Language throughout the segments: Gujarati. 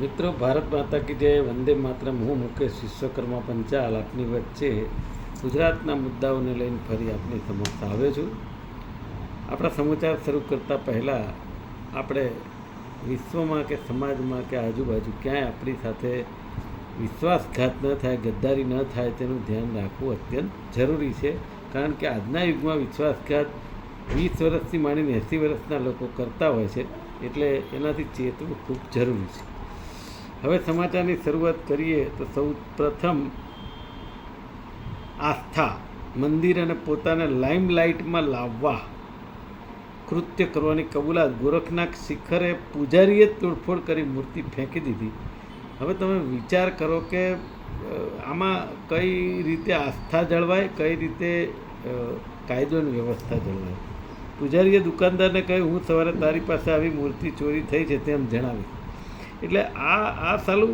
મિત્રો, ભારત માતા કી જય, વંદે માતરમ. હું મુકેશ વિશ્વકર્મા પંચાલ આપની વચ્ચે ગુજરાતના મુદ્દાઓને લઈને ફરી આપની સમક્ષ આવ્યો છું. આપણા સમાચાર શરૂ કરતાં પહેલાં આપણે વિશ્વમાં કે સમાજમાં કે આજુબાજુ ક્યાંય આપણી સાથે વિશ્વાસઘાત ન થાય, ગદ્દારી ન થાય તેનું ધ્યાન રાખવું અત્યંત જરૂરી છે. કારણ કે આજના યુગમાં વિશ્વાસઘાત 20 વર્ષથી માંડીને 80 વર્ષના લોકો કરતા હોય છે, એટલે એનાથી ચેતવું ખૂબ જરૂરી છે. હવે સમાચારની શરૂઆત કરીએ તો સૌ પ્રથમ આસ્થા મંદિર અને પોતાને લાઇમલાઇટમાં લાવવા કૃત્ય કરવાની કબૂલાત. ગોરખનાથ શિખરે પૂજારીએ તોડફોડ કરી મૂર્તિ ફેંકી દીધી. હવે તમે વિચાર કરો કે આમાં કઈ રીતે આસ્થા જળવાય, કઈ રીતે કાયદોની વ્યવસ્થા જળવાય. પૂજારીએ દુકાનદારને કહ્યું, હું સવારે તારી પાસે આવી મૂર્તિ ચોરી થઈ છે તેમ જણાવી. એટલે આ સાલું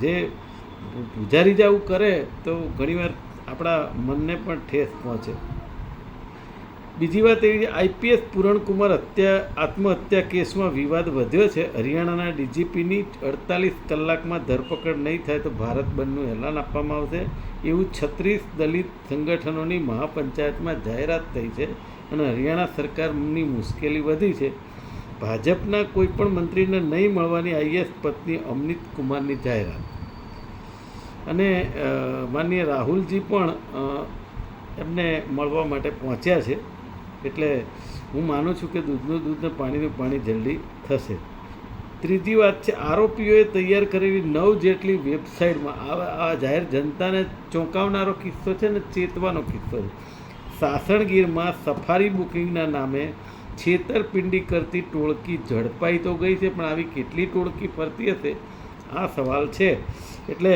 જે પૂજારી જ આવું કરે તો ઘણીવાર આપણા મનને પણ ઠેસ પહોંચે. બીજી વાત એવી, આઈપીએસ પૂરણકુમાર આત્મહત્યા કેસમાં વિવાદ વધ્યો છે. હરિયાણાના ડીજીપીની 48 કલાકમાં ધરપકડ નહીં થાય તો ભારત બંધનું એલાન આપવામાં આવશે, એવું 36 દલિત સંગઠનોની મહાપંચાયતમાં જાહેરાત થઈ છે. અને હરિયાણા સરકારની મુશ્કેલી વધી છે. ભાજપના કોઈ પણ મંત્રીને નહીં મળવાની આઈએસ પત્ની અમનિત કુમારની જાહેરાત. અને માનનીય રાહુલજી પણ એમને મળવા માટે પહોંચ્યા છે. એટલે હું માનું છું કે દૂધનું દૂધ ને પાણીનું પાણી જલ્દી થશે. ત્રીજી વાત છે, આરોપીઓએ તૈયાર કરેલી 9 જેટલી વેબસાઇટમાં આ જાહેર જનતાને ચોંકાવનારો કિસ્સો છે ને ચેતવાનો કિસ્સો છે. સાસણગીરમાં સફારી બુકિંગના નામે છેતરપિંડી કરતી ટોળકી ઝડપાઈ તો ગઈ છે, પણ આવી કેટલી ટોળકી ફરતી હશે આ સવાલ છે. એટલે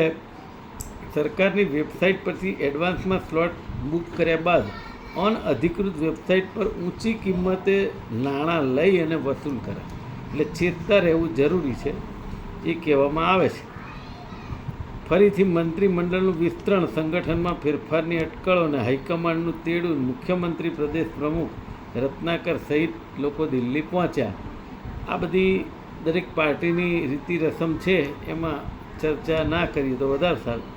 સરકારની વેબસાઇટ પરથી એડવાન્સમાં સ્લોટ બુક કર્યા બાદ અનઅધિકૃત વેબસાઇટ પર ઊંચી કિંમતે નાણાં લઈ અને વસૂલ કરે. એટલે ચેતતા રહેવું જરૂરી છે, એ કહેવામાં આવે છે. ફરીથી મંત્રીમંડળનું વિસ્તરણ, સંગઠનમાં ફેરફારની અટકળો અને હાઈકમાન્ડનું તેડું. મુખ્યમંત્રી પ્રદેશ પ્રમુખ રત્નાકર સહિત લોકો દિલ્હી પહોંચ્યા. આ બધી દરેક પાર્ટીની રીતિ રસમ છે, એમાં ચર્ચા ના કરીએ તો વધારે સારું.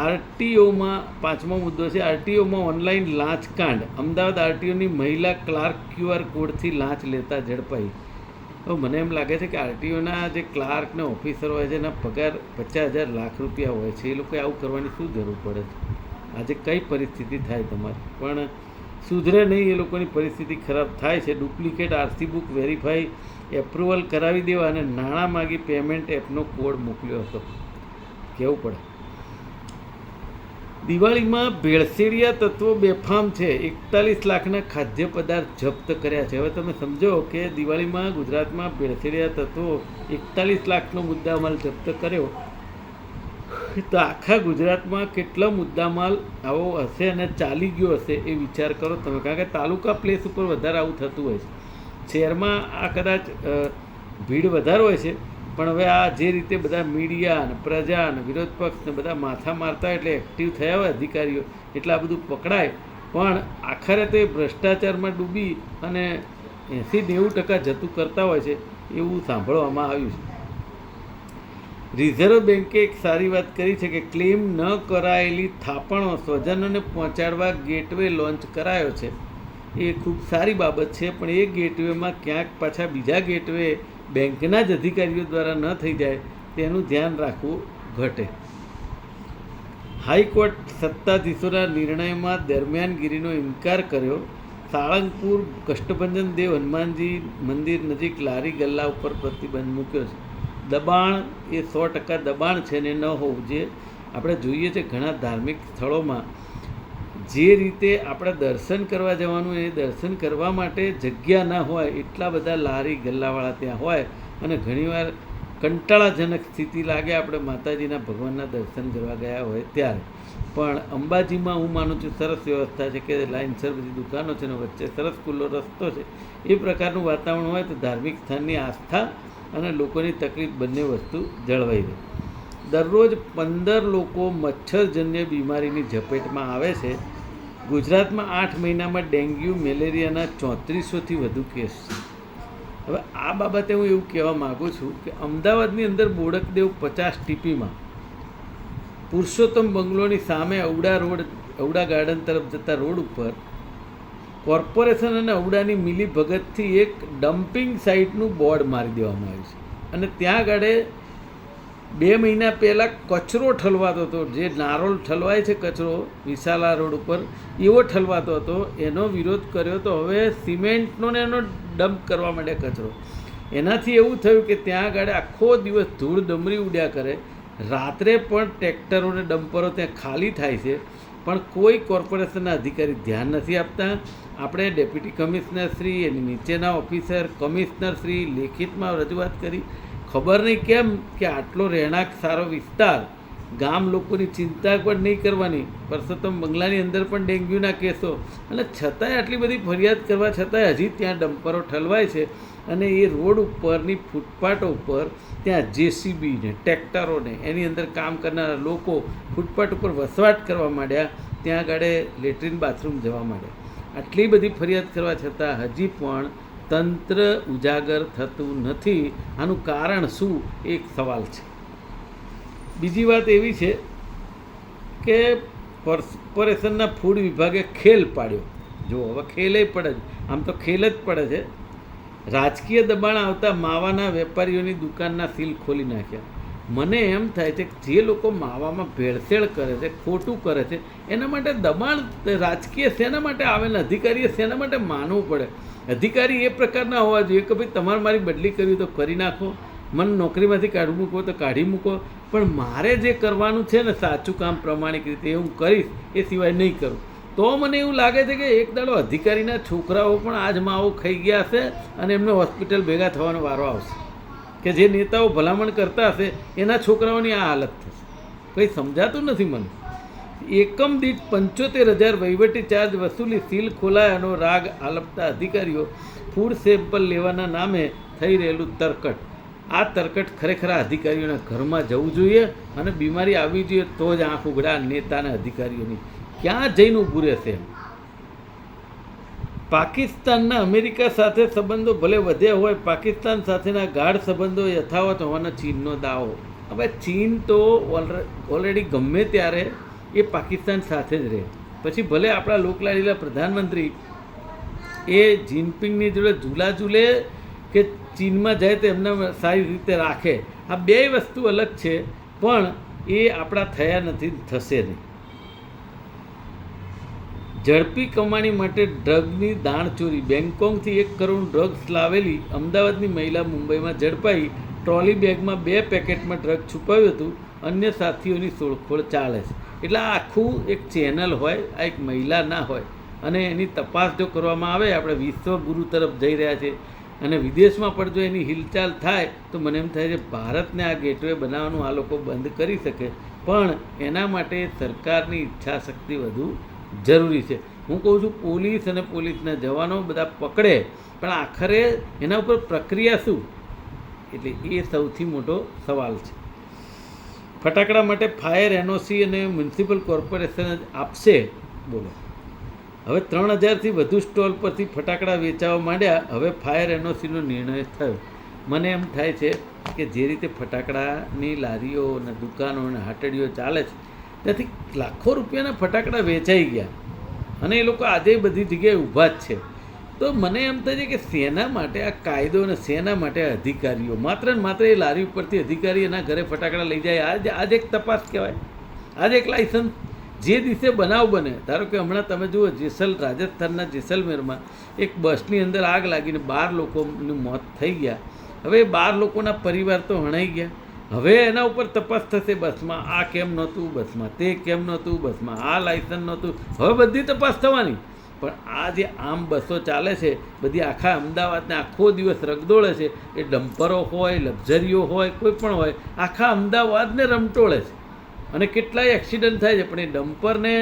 આરટીઓમાં પાંચમો મુદ્દો છે, આરટીઓમાં ઓનલાઈન લાંચકાંડ. અમદાવાદ આરટીઓની મહિલા ક્લાર્ક QR કોડથી લાંચ લેતા ઝડપાઈ. હવે મને એમ લાગે છે કે આરટીઓના જે ક્લાર્ક ને ઓફિસર હોય છે એના પગાર 50,000 લાખ રૂપિયા હોય છે. એ લોકોએ આવું કરવાની શું જરૂર પડે છે? આજે કઈ પરિસ્થિતિ થાય તમારી, પણ સુધરે નહીં. એ લોકોની પરિસ્થિતિ ખરાબ થાય છે. Duplicate RC book verify approval કરાવી દેવા અને નાણાં માગી પેમેન્ટ એપનો કોડ મોકલ્યો હતો. કહેવું પડે. દિવાળીમાં ભેળસેળિયા તત્વો બેફામ છે. 41 લાખના ખાદ્ય પદાર્થ જપ્ત કર્યા છે. હવે તમે સમજો કે દિવાળીમાં ગુજરાતમાં ભેળસેળિયા તત્વો 41 લાખનો મુદ્દામાલ જપ્ત કર્યો, તો આખા ગુજરાતમાં કેટલો મુદ્દામાલ આવો હશે અને ચાલી ગયો હશે એ વિચાર કરો તમે. કારણ કે તાલુકા પ્લેસ ઉપર વધારે આવું થતું હોય છે. શહેરમાં આ કદાચ ભીડ વધારે હોય છે, પણ હવે આ જે રીતે બધા મીડિયા અને પ્રજા અને વિરોધ પક્ષ ને બધા માથા મારતા એટલે એક્ટિવ થયા હોય અધિકારીઓ, એટલે આ બધું પકડાય. પણ આખરે તો એ ભ્રષ્ટાચારમાં ડૂબી અને 80-90% જતું કરતા હોય છે, એવું સાંભળવામાં આવ્યું છે. રિઝર્વ બેન્કે એક સારી વાત કરી છે કે ક્લેમ ન કરાયેલી થાપણો સ્વજનોને પહોંચાડવા ગેટવે લોન્ચ કરાયો છે. એ ખૂબ સારી બાબત છે, પણ એ ગેટવેમાં ક્યાંક પાછા બીજા ગેટવે બેંકના જ અધિકારીઓ દ્વારા ન થઈ જાય તેનું ધ્યાન રાખવું ઘટે. હાઈકોર્ટ સત્તાધીશોના નિર્ણયમાં દરમિયાનગીરીનો ઇનકાર કર્યો. સાળંગપુર કષ્ટભંજન દેવ હનુમાનજી મંદિર નજીક લારી ગલ્લા ઉપર પ્રતિબંધ મૂક્યો છે. દબાણ એ 100% દબાણ છે ને ન હોવું જોઈએ. આપણે જોઈએ છે ઘણા ધાર્મિક સ્થળોમાં જે રીતે આપણે દર્શન કરવા જવાનું, એ દર્શન કરવા માટે જગ્યા ના હોય એટલા બધા લારી ગલ્લાવાળા ત્યાં હોય, અને ઘણીવાર કંટાળાજનક સ્થિતિ લાગે આપણે માતાજીના ભગવાનના દર્શન કરવા ગયા હોય ત્યારે. પણ અંબાજીમાં હું માનું છું સરસ વ્યવસ્થા છે કે લાઇનસર બધી દુકાનો છે ને વચ્ચે સરસ ખુલ્લો રસ્તો છે. એ પ્રકારનું વાતાવરણ હોય તો ધાર્મિક સ્થાનની આસ્થા અને લોકોની તકલીફ બંને વસ્તુ જળવાઈ રહે. દરરોજ 15 લોકો મચ્છરજન્ય બીમારીની ઝપેટમાં આવે છે. ગુજરાતમાં 8 મહિનામાં ડેન્ગ્યુ મેલેરિયાના 3400થી વધુ કેસ છે. હવે આ બાબતે હું એવું કહેવા માગું છું કે અમદાવાદની અંદર બોડકદેવ 50 ટીપીમાં પુરુષોત્તમ બંગલોની સામે ઔડા ગાર્ડન તરફ જતા રોડ ઉપર કોર્પોરેશન અને ઔડાની મિલી ભગતથી એક ડમ્પિંગ સાઇટનું બોર્ડ મારી દેવામાં આવ્યું છે અને ત્યાં આગળ 2 મહિના પહેલાં કચરો ઠલવાતો હતો, જે નારોલ ઠલવાય છે કચરો વિશાલા રોડ ઉપર, એવો ઠલવાતો હતો. એનો વિરોધ કર્યો તો હવે સિમેન્ટનો ને એનો ડમ્પ કરવા માંડ્યા કચરો. એનાથી એવું થયું કે ત્યાં આગળ આખો દિવસ ધૂળ દમરી ઉડ્યા કરે, રાત્રે પણ ટ્રેક્ટરો ને ડમ્પરો ત્યાં ખાલી થાય છે, પણ કોઈ કોર્પોરેશનના અધિકારી ધ્યાન નથી આપતા. આપણે ડેપ્યુટી કમિશનર શ્રી, એની નીચેના ઓફિસર, કમિશનર શ્રી લેખિતમાં રજૂઆત કરી. ખબર નહીં કેમ કે આટલો રહેણાંક સારો વિસ્તાર, ગામ લોકોની ચિંતા પણ નહીં કરવાની, પરસોત્તમ બંગલાની અંદર પણ ડેન્ગ્યુના કેસો, અને છતાંય આટલી બધી ફરિયાદ કરવા છતાંય હજી ત્યાં ડમ્પરો ઠલવાય છે. અને એ રોડ ઉપરની ફૂટપાથો ઉપર ત્યાં જેસીબીને, ટ્રેક્ટરોને, એની અંદર કામ કરનારા લોકો ફૂટપાથ ઉપર વસવાટ કરવા માંડ્યા, ત્યાં આગળ લેટ્રિન બાથરૂમ જવા માંડ્યા. આટલી બધી ફરિયાદ કરવા છતાં હજી પણ તંત્ર ઉજાગર થતું નથી. આનું કારણ શું, એક સવાલ છે. બીજી વાત એવી છે કે કોર્પોરેશનના ફૂડ વિભાગે ખેલ પાડ્યો. જો હવે ખેલે પડે જ, આમ તો ખેલ જ પડે છે. રાજકીય દબાણ આવતા માવાના વેપારીઓની દુકાનના સીલ ખોલી નાખ્યા. મને એમ થાય છે કે જે લોકો માવામાં ભેળસેળ કરે છે, ખોટું કરે છે, એના માટે દબાણ રાજકીય શેના માટે આવે ને અધિકારીએ શેના માટે માનવું પડે? અધિકારી એ પ્રકારના હોવા જોઈએ કે ભાઈ તમારે મારી બદલી કરવી તો કરી નાખો, મને નોકરીમાંથી કાઢી મૂકો તો કાઢી મૂકો, પણ મારે જે કરવાનું છે ને સાચું કામ પ્રામાણિક રીતે એ હું કરીશ, એ સિવાય નહીં કરું. તો મને એવું લાગે છે કે એક દાડો અધિકારીના છોકરાઓ પણ આજ માવો ખાઈ ગયા હશે અને એમને હોસ્પિટલ ભેગા થવાનો વારો આવશે, કે જે નેતાઓ ભલામણ કરતા હશે એના છોકરાઓની આ હાલત થશે. કંઈ સમજાતું નથી મને. એકમ દીઠ 75,000 વહીવટી ચાર્જ વસૂલી સીલ ખોલાયાનો રાગ આલપતા અધિકારીઓ ફૂડ સેમ્પલ લેવાના નામે થઈ રહેલું તરકટ. આ તરકટ ખરેખર અધિકારીઓના ઘરમાં જવું જોઈએ અને બીમારી આવવી જોઈએ તો જ આંખ ઉઘડા નેતાના અધિકારીઓની. ક્યાં જઈને ઊભું રહેશે? પાકિસ્તાનના અમેરિકા સાથે સંબંધો ભલે વધ્યા હોય, પાકિસ્તાન સાથેના ગાઢ સંબંધો યથાવત હોવાનો ચીનનો દાવો. હવે ચીન તો ઓલરેડી ગમે ત્યારે એ પાકિસ્તાન સાથે જ રહે. પછી ભલે આપણા લોકલાડીલા પ્રધાનમંત્રી એ જિનપિંગની જોડે ઝૂલા ઝૂલે કે ચીનમાં જાય તો એમને સારી રીતે રાખે, આ બે વસ્તુ અલગ છે, પણ એ આપણા થયા નથી, થશે નહીં. ઝડપી કમાણી માટે ડ્રગની દાણચોરી. બેંગકોકથી 1 કરોડ ડ્રગ્સ લાવેલી અમદાવાદની મહિલા મુંબઈમાં ઝડપાઈ. ટ્રોલી બેગમાં 2 પેકેટમાં ડ્રગ છુપાવ્યું હતું. અન્ય સાથીઓની શોધખોળ ચાલે છે. એટલે આ આખું એક ચેનલ હોય, આ એક મહિલા ના હોય, અને એની તપાસ જો કરવામાં આવે, આપણે વિશ્વગુરુ તરફ જઈ રહ્યા છે અને વિદેશમાં પણ જો એની હિલચાલ થાય તો મને એમ થાય છે ભારતને આ ગેટવે બનાવવાનું આ લોકો બંધ કરી શકે, પણ એના માટે સરકારની ઈચ્છાશક્તિ વધુ જરૂરી છે. હું કહું છું પોલીસ અને પોલીસના જવાનો બધા પકડે, પણ આખરે એના ઉપર પ્રક્રિયા શું? એટલે એ સૌથી મોટો સવાલ છે. ફટાકડા માટે ફાયર એનઓસી અને મ્યુનિસિપલ કોર્પોરેશન જ આપશે. બોલો, હવે 3,000થી વધુ સ્ટોલ પરથી ફટાકડા વેચાવા માંડ્યા. હવે ફાયર એનઓસીનો નિર્ણય થયો. મને એમ થાય છે કે જે રીતે ફટાકડાની લારીઓ અને દુકાનો અને હાટડીઓ ચાલે છે, ત્યાંથી લાખો રૂપિયાના ફટાકડા વેચાઈ ગયા અને એ લોકો આજે બધી જગ્યાએ ઊભા જ છે. તો મને એમ થાય છે કે શેના માટે આ કાયદો અને શેના માટે અધિકારીઓ? માત્ર ને માત્ર એ લારી ઉપરથી અધિકારી એના ઘરે ફટાકડા લઈ જાય, આજે એક તપાસ કહેવાય, આજે એક લાયસન્સ. જે દિવસે બનાવ બને, ધારો કે હમણાં તમે જુઓ રાજસ્થાનના જેસલમેરમાં એક બસની અંદર આગ લાગીને 12 લોકોનું મોત થઈ ગયા. હવે 12 લોકોના પરિવાર તો હણાઈ ગયા. હવે એના ઉપર તપાસ થશે, બસમાં આ કેમ નહોતું, બસમાં તે કેમ નહોતું, બસમાં આ લાયસન્સ નહોતું. હવે બધી તપાસ થવાની. પણ આ જે આમ બસો ચાલે છે બધી, આખા અમદાવાદને આખો દિવસ રગદોળે છે. એ ડમ્પરો હોય, લક્ઝરીઓ હોય, કોઈ પણ હોય, આખા અમદાવાદને રમટોળે છે. અને કેટલાય એક્સિડન્ટ થાય છે, પણ એ ડમ્પરને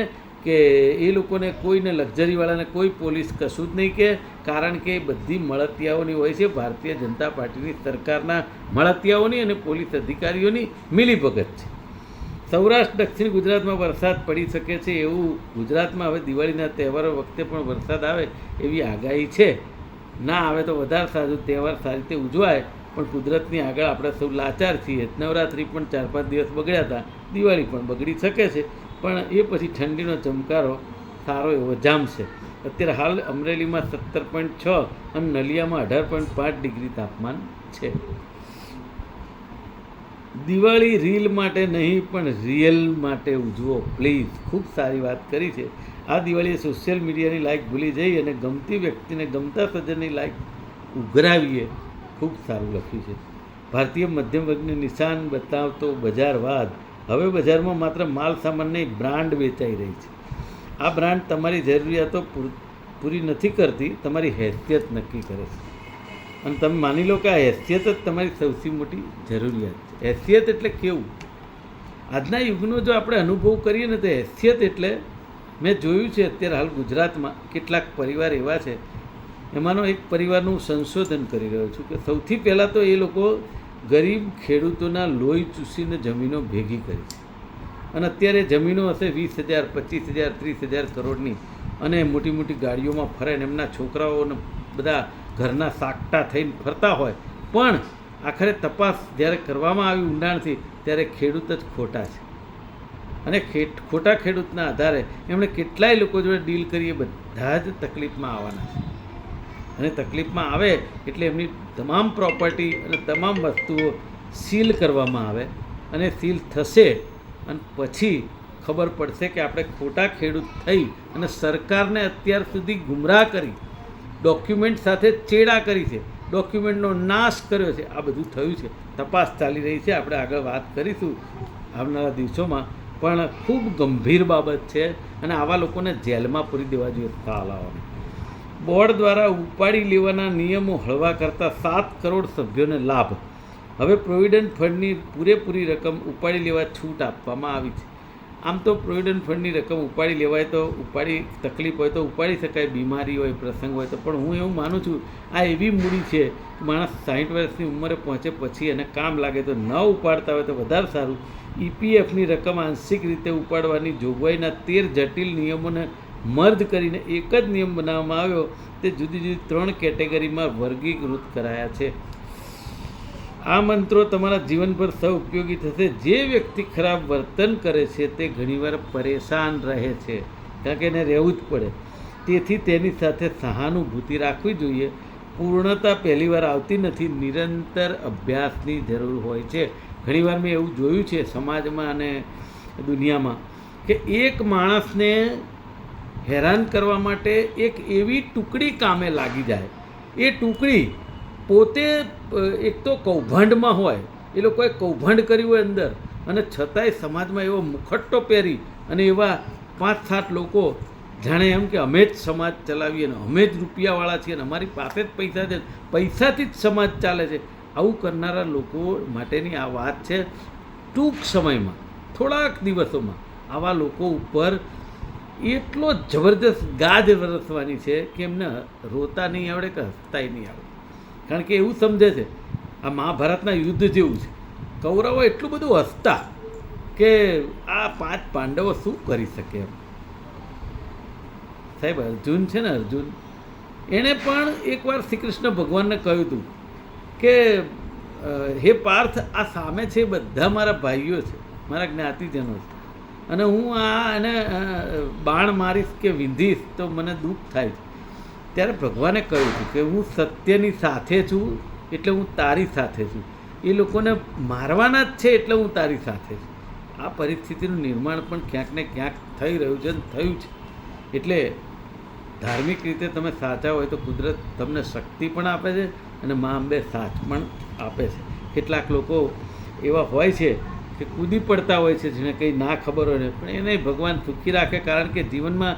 કે એ લોકોને, કોઈને લક્ઝરીવાળાને કોઈ પોલીસ કશું જ નહીં કહે, કારણ કે બધી મળતિયાઓની હોય છે. ભારતીય જનતા પાર્ટીની સરકારના મળતિયાઓની અને પોલીસ અધિકારીઓની મિલીભગત છે. સૌરાષ્ટ્ર દક્ષિણ ગુજરાતમાં વરસાદ પડી શકે છે એવું ગુજરાતમાં હવે દિવાળીના તહેવારો વખતે પણ વરસાદ આવે એવી આગાહી છે. ના આવે તો વધારે સારું, તહેવાર સારી રીતે ઉજવાય. પણ કુદરતની આગળ આપણે સૌ લાચાર છીએ. નવરાત્રિ પણ 4-5 દિવસ બગડ્યા હતા, દિવાળી પણ બગડી શકે છે, પણ એ પછી ઠંડીનો ચમકારો સારો એવો જામશે. અત્યારે હાલ અમરેલીમાં 17.6 અને નલિયામાં 18.5 ડિગ્રી તાપમાન છે. દિવાળી રીલ માટે નહીં પણ રિયલ માટે ઉજવો પ્લીઝ. ખૂબ સારી વાત કરી છે. આ દિવાળીએ સોશિયલ મીડિયાની લાઈક ભૂલી જઈ અને ગમતી વ્યક્તિને ગમતા સજ્જનની લાઈક ઉઘરાવીએ. ખૂબ સારું લખ્યું છે. ભારતીય મધ્યમ વર્ગની નિશાન બતાવતો બજારવાદ. હવે બજારમાં માત્ર માલ સામાન નહીં, બ્રાન્ડ વેચાઈ રહી છે. આ બ્રાન્ડ તમારી જરૂરિયાતો પૂરી નથી કરતી, તમારી હેસિયત નક્કી કરે છે. અને તમે માની લો કે આ હેસિયત જ તમારી સૌથી મોટી જરૂરિયાત છે. હેસિયત એટલે કેવું? આજના યુગનો જો આપણે અનુભવ કરીએ ને તો હેસિયત એટલે, મેં જોયું છે અત્યારે હાલ ગુજરાતમાં કેટલાક પરિવાર એવા છે, એમાંનો એક પરિવારનું સંશોધન કરી રહ્યો છું કે સૌથી પહેલાં તો એ લોકો ગરીબ ખેડૂતોના લોહી ચૂસીને જમીનો ભેગી કરી છે. અને અત્યારે જમીનો હશે 20,000, 25,000, 30,000 કરોડની, અને મોટી મોટી ગાડીઓમાં ફરે ને એમના છોકરાઓને બધા ઘરના સાકટા થઈને ફરતા હોય. પણ આખરે તપાસ જ્યારે કરવામાં આવી ઊંડાણથી, ત્યારે ખેડૂત જ ખોટા છે. અને ખોટા ખેડૂતના આધારે એમણે કેટલાય લોકો જોડે ડીલ કરીએ, બધા જ તકલીફમાં આવવાના છે. અને તકલીફમાં આવે એટલે એમની તમામ પ્રોપર્ટી અને તમામ વસ્તુઓ સીલ કરવામાં આવે. અને સીલ થશે અને પછી ખબર પડશે કે આપણે ખોટા ખેડૂત થઈ અને સરકારને અત્યાર સુધી ગુમરાહ કરી, ડોક્યુમેન્ટ સાથે ચેડા કરી છે, ડોક્યુમેન્ટનો નાશ કર્યો છે. આ બધું થયું છે. તપાસ ચાલી રહી છે, આપણે આગળ વાત કરીશું આવનારા દિવસોમાં. પણ ખૂબ ગંભીર બાબત છે અને આવા લોકોને જેલમાં પૂરી દેવા જોઈએ. તાલાઓને બોર્ડ દ્વારા ઉપાડી લેવાના નિયમો હળવા કરતા 7 કરોડ સભ્યોને લાભ. હવે પ્રોવિડન્ટ ફંડની પૂરેપૂરી રકમ ઉપાડી લેવા છૂટ આપવામાં આવી છે. આમ તો પ્રોવિડન્ટ ફંડની રકમ ઉપાડી લેવાય તો તકલીફ હોય તો ઉપાડી શકાય, બીમારી હોય, પ્રસંગ હોય તો. પણ હું એવું માનું છું, આ એવી મૂડી છે કે માણસ 60 વર્ષની ઉંમરે પહોંચે પછી એને કામ લાગે તો ન ઉપાડતા હોય તો વધારે સારું. EPFની રકમ આંશિક રીતે ઉપાડવાની જોગવાઈના 13 જટિલ નિયમોને મર્જ કરીને એક જ નિયમ બનાવવામાં આવ્યો. તે જુદી જુદી 3 કેટેગરીમાં વર્ગીકૃત કરાયા છે. આ મંત્રો તમારા જીવનભર સૌ ઉપયોગી થશે. જે વ્યક્તિ ખરાબ વર્તન કરે છે તે ઘણીવાર પરેશાન રહે છે, કારણ કે એને રહેવું જ પડે. તેથી તેની સાથે સહાનુભૂતિ રાખવી જોઈએ. પૂર્ણતા પહેલીવાર આવતી નથી, નિરંતર અભ્યાસની જરૂર હોય છે. ઘણીવાર મેં એવું જોયું છે સમાજમાં અને દુનિયામાં કે એક માણસને હેરાન કરવા માટે એક એવી ટુકડી કામે લાગી જાય. એ ટુકડી પોતે એક તો કૌભાંડમાં હોય, એ લોકોએ કૌભાંડ કર્યું હોય અંદર, અને છતાંય સમાજમાં એવો મુખટ્ટો પહેરી અને એવા 5-7 લોકો જાણે એમ કે અમે જ સમાજ ચલાવીએ ને અમે જ રૂપિયાવાળા છીએ ને અમારી પાસે જ પૈસા છે, પૈસાથી જ સમાજ ચાલે છે. આવું કરનારા લોકો માટેની આ વાત છે. ટૂંક સમયમાં, થોડાક દિવસોમાં આવા લોકો ઉપર એટલો જબરદસ્ત ગાજ વરસવાની છે કે એમને રોતા નહીં આવડે કે હસતાય નહીં આવડે. કારણ કે એવું સમજે છે આ મહાભારતના યુદ્ધ જેવું છે. કૌરવો એટલું બધું હસતા કે આ 5 પાંડવો શું કરી શકે એમ. સાહેબ અર્જુન છે ને, અર્જુન એણે પણ એકવાર શ્રી કૃષ્ણ ભગવાનને કહ્યું હતું કે હે પાર્થ, આ સામે છે બધા મારા ભાઈઓ છે, મારા જ્ઞાતિજનો છે, અને હું એને બાણ મારીશ કે વિંધીશ તો મને દુઃખ થાય છે. ત્યારે ભગવાને કહ્યું હતું કે હું સત્યની સાથે છું એટલે હું તારી સાથે છું. એ લોકોને મારવાના જ છે એટલે હું તારી સાથે છું. આ પરિસ્થિતિનું નિર્માણ પણ ક્યાંક ને ક્યાંક થઈ રહ્યું છે અને થયું છે. એટલે ધાર્મિક રીતે તમે સાચા હોય તો કુદરત તમને શક્તિ પણ આપે છે અને મા અંબે સાથ પણ આપે છે. કેટલાક લોકો એવા હોય છે કે કૂદી પડતા હોય છે જેને કંઈ ના ખબર હોય ને, પણ એને ભગવાન સુખી રાખે. કારણ કે જીવનમાં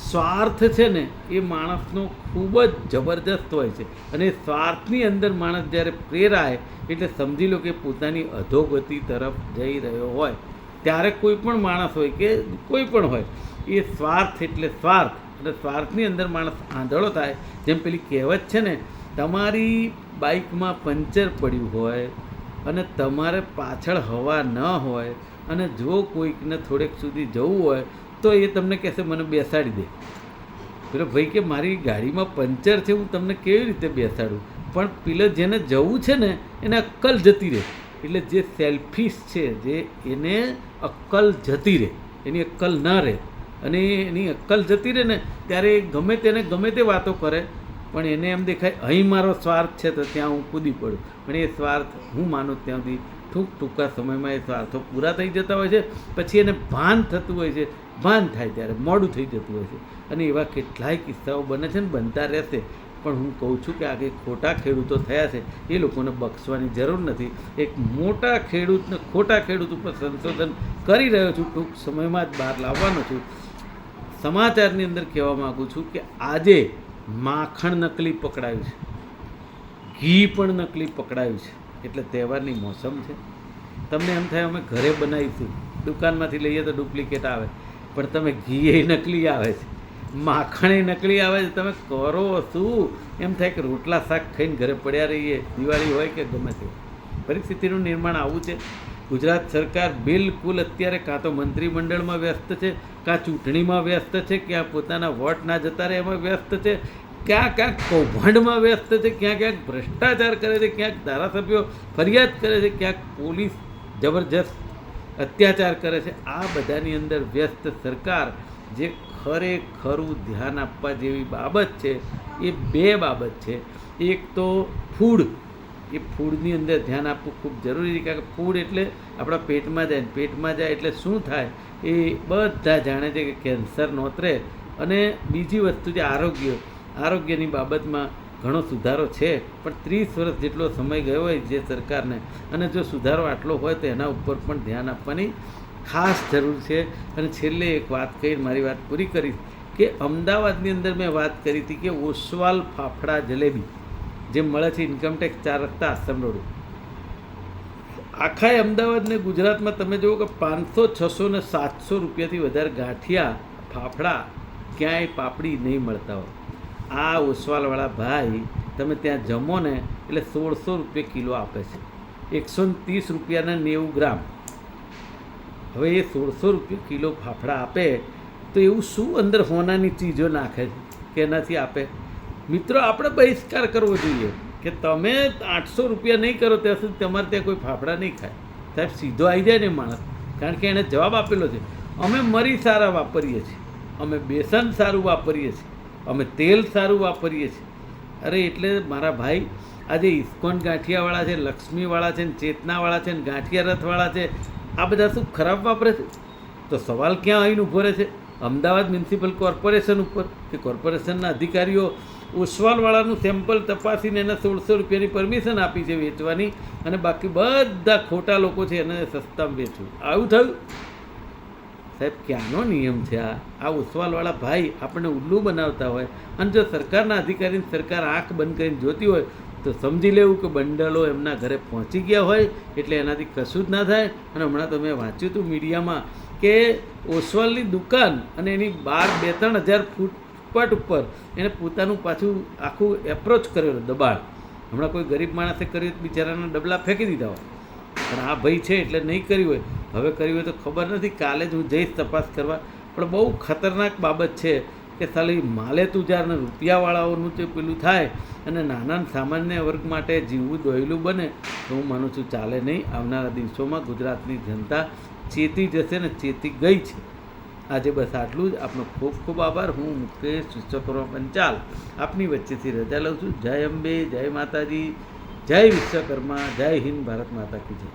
સ્વાર્થ છે ને એ માણસનો ખૂબ જ જબરજસ્ત હોય છે, અને સ્વાર્થની અંદર માણસ જ્યારે પ્રેરાય એટલે સમજી લો કે પોતાની અધોગતિ તરફ જઈ રહ્યો હોય. ત્યારે કોઈ પણ માણસ હોય કે કોઈ પણ હોય, એ સ્વાર્થ એટલે સ્વાર્થ, અને સ્વાર્થની અંદર માણસ આંધળો થાય. જેમ પેલી કહેવત છે ને, તમારી બાઇકમાં પંચર પડ્યું હોય અને તમારે પાછળ હવા ન હોય અને જો કોઈકને થોડેક સુધી જવું હોય તો એ તમને કહેશે મને બેસાડી દે. પેલો ભાઈ કે મારી ગાડીમાં પંચર છે, હું તમને કેવી રીતે બેસાડું? પણ પેલે જેને જવું છે ને એને અક્કલ જતી રહે. એટલે જે સેલ્ફિશ છે, જે એને અક્કલ જતી રહે, એની અક્કલ ન રહે, અને એની અક્કલ જતી રહે ને ત્યારે ગમે તેને ગમે તે વાતો કરે, પણ એને એમ દેખાય અહીં મારો સ્વાર્થ છે તો ત્યાં હું કૂદી પડું. પણ એ સ્વાર્થ હું માનું ત્યાં સુધી ટૂંકા સમયમાં એ સ્વાર્થો પૂરા થઈ જતા હોય છે. પછી એને ભાન થતું હોય છે, ભાન થાય ત્યારે મોડું થઈ જતું હોય છે. અને એવા કેટલાય કિસ્સાઓ બને છે ને બનતા રહેશે. પણ હું કહું છું કે આ ખોટા ખેડૂતો થયા છે એ લોકોને બક્ષવાની જરૂર નથી. એક મોટા ખેડૂતને ખોટા ખેડૂત ઉપર સંશોધન કરી રહ્યો છું, ટૂંક સમયમાં જ બહાર લાવવાનો છું. સમાચારની અંદર કહેવા માગું છું કે આજે માખણ નકલી પકડાયું છે, ઘી પણ નકલી પકડાયું છે. એટલે તહેવારની મોસમ છે. તમને એમ થાય અમે ઘરે બનાવીશું, દુકાનમાંથી લઈએ તો ડુપ્લિકેટ આવે, પણ તમે ઘી એ નકલી આવે છે, માખણ એ નકલી આવે છે. તમે કરો શું? એમ થાય કે રોટલા શાક ખાઈને ઘરે પડ્યા રહીએ, દિવાળી હોય કે ગમે તે. પરિસ્થિતિનું નિર્માણ આવું છે. ગુજરાત સરકાર બિલકુલ અત્યારે કાં તો મંત્રીમંડળમાં વ્યસ્ત છે, કાં ચૂંટણીમાં વ્યસ્ત છે, ક્યાં પોતાના વોટ ના જતા રહે એમાં વ્યસ્ત છે, ક્યાંક કૌભાંડમાં વ્યસ્ત છે, ક્યાંક ભ્રષ્ટાચાર કરે છે, ક્યાંક ધારાસભ્યો ફરિયાદ કરે છે, ક્યાંક પોલીસ જબરજસ્ત અત્યાચાર કરે છે. આ બધાની અંદર વ્યસ્ત સરકાર જે ખરેખરું ધ્યાન આપવા જેવી બાબત છે એ બે બાબત છે. એક તો ફૂડ, એ ફૂડની અંદર ધ્યાન આપવું ખૂબ જરૂરી છે. કારણ કે ફૂડ એટલે આપણા પેટમાં જાય, પેટમાં જાય એટલે શું થાય એ બધા જાણે છે કે કેન્સર નોતરે. અને બીજી વસ્તુ છે આરોગ્યની બાબતમાં ઘણો સુધારો છે, પણ 30 વર્ષ જેટલો સમય ગયો હોય જે સરકારને, અને જો સુધારો આટલો હોય તો એના ઉપર પણ ધ્યાન આપવાની ખાસ જરૂર છે. અને છેલ્લે એક વાત કહી મારી વાત પૂરી કરીશ કે અમદાવાદની અંદર મેં વાત કરી હતી કે ઓસવાલ ફાફડા જલેબી જે મળે છે ઇન્કમટેક્સ 4 રસ્તા આશ્રમ રોડ, આખા અમદાવાદ ને ગુજરાતમાં તમે જુઓ કે 500, 600 ને 700 રૂપિયાથી વધારે ગાંઠિયા ફાફડા ક્યાંય પાપડી નહીં મળતા હોય. આ ઓસવાલવાળા ભાઈ તમે ત્યાં જમો ને એટલે 1600 રૂપિયા કિલો આપે છે, 130 રૂપિયાના 90 ગ્રામ. હવે એ 1600 રૂપિયા કિલો ફાફડા આપે તો એવું શું અંદર હોનાની ચીજો નાખે છે કે એનાથી આપે? મિત્રો, આપણે બહિષ્કાર કરવો જોઈએ કે તમે 800 રૂપિયા નહીં કરો ત્યાં સુધી તમારે ત્યાં કોઈ ફાફડા નહીં ખાય. સાહેબ સીધો આવી જાય ને માણસ, કારણ કે એણે જવાબ આપેલો છે અમે મરી સારા વાપરીએ છીએ, અમે બેસન સારું વાપરીએ છીએ, અમે તેલ સારું વાપરીએ છીએ. અરે એટલે મારા ભાઈ, આજે ઇસ્કોન ગાંઠિયાવાળા છે, લક્ષ્મીવાળા છે, ને ચેતનાવાળા છે, ને ગાંઠિયા રથવાળા છે, આ બધા શું ખરાબ વાપરે છે? તો સવાલ ક્યાં આવીને ઊભો રહે છે? અમદાવાદ મ્યુનિસિપલ કોર્પોરેશન ઉપર, કે કોર્પોરેશનના અધિકારીઓ ઓસવાલવાળાનું સેમ્પલ તપાસીને એને 1600 રૂપિયાની પરમિશન આપી છે વેચવાની, અને બાકી બધા ખોટા લોકો છે એને સસ્તામાં વેચવું. આવું થયું? સાહેબ ક્યાંનો નિયમ છે આ ઓસવાલવાળા ભાઈ આપણને ઉલ્લુ બનાવતા હોય. અને જો સરકારના અધિકારીની સરકાર આંખ બંધ કરીને જોતી હોય તો સમજી લેવું કે બંડલો એમના ઘરે પહોંચી ગયા હોય, એટલે એનાથી કશું જ ના થાય. અને હમણાં તો મેં વાંચ્યું હતું મીડિયામાં કે ઓસવાલની દુકાન અને એની બહાર 2-3 હજાર ફૂટપાથ ઉપર એને પોતાનું પાછું આખું એપ્રોચ કરેલો દબાણ. હમણાં કોઈ ગરીબ માણસે કર્યું તો બિચારાના ડબલા ફેંકી દીધા હોય, પણ આ ભાઈ છે એટલે નહીં કર્યું હોય. હવે કર્યું હોય તો ખબર નથી, કાલે જ હું જઈશ તપાસ કરવા. પણ બહુ ખતરનાક બાબત છે કે ખાલી માલે તુજારને રૂપિયાવાળાઓનું જે પેલું થાય અને નાના સામાન્ય વર્ગ માટે જીવવું દોયલું બને તો હું માનું છું ચાલે નહીં. આવનારા દિવસોમાં ગુજરાતની જનતા ચેતી જશે ને ચેતી ગઈ છે. આજે બસ આટલું જ. આપનો ખૂબ ખૂબ આભાર. હું મુકેશ વિશ્વકર્મા પંચાલ આપની વચ્ચેથી રજા લઉં છું. જય અંબે, જય માતાજી, જય વિશ્વકર્મા, જય હિન્દ, ભારત માતા કી જય.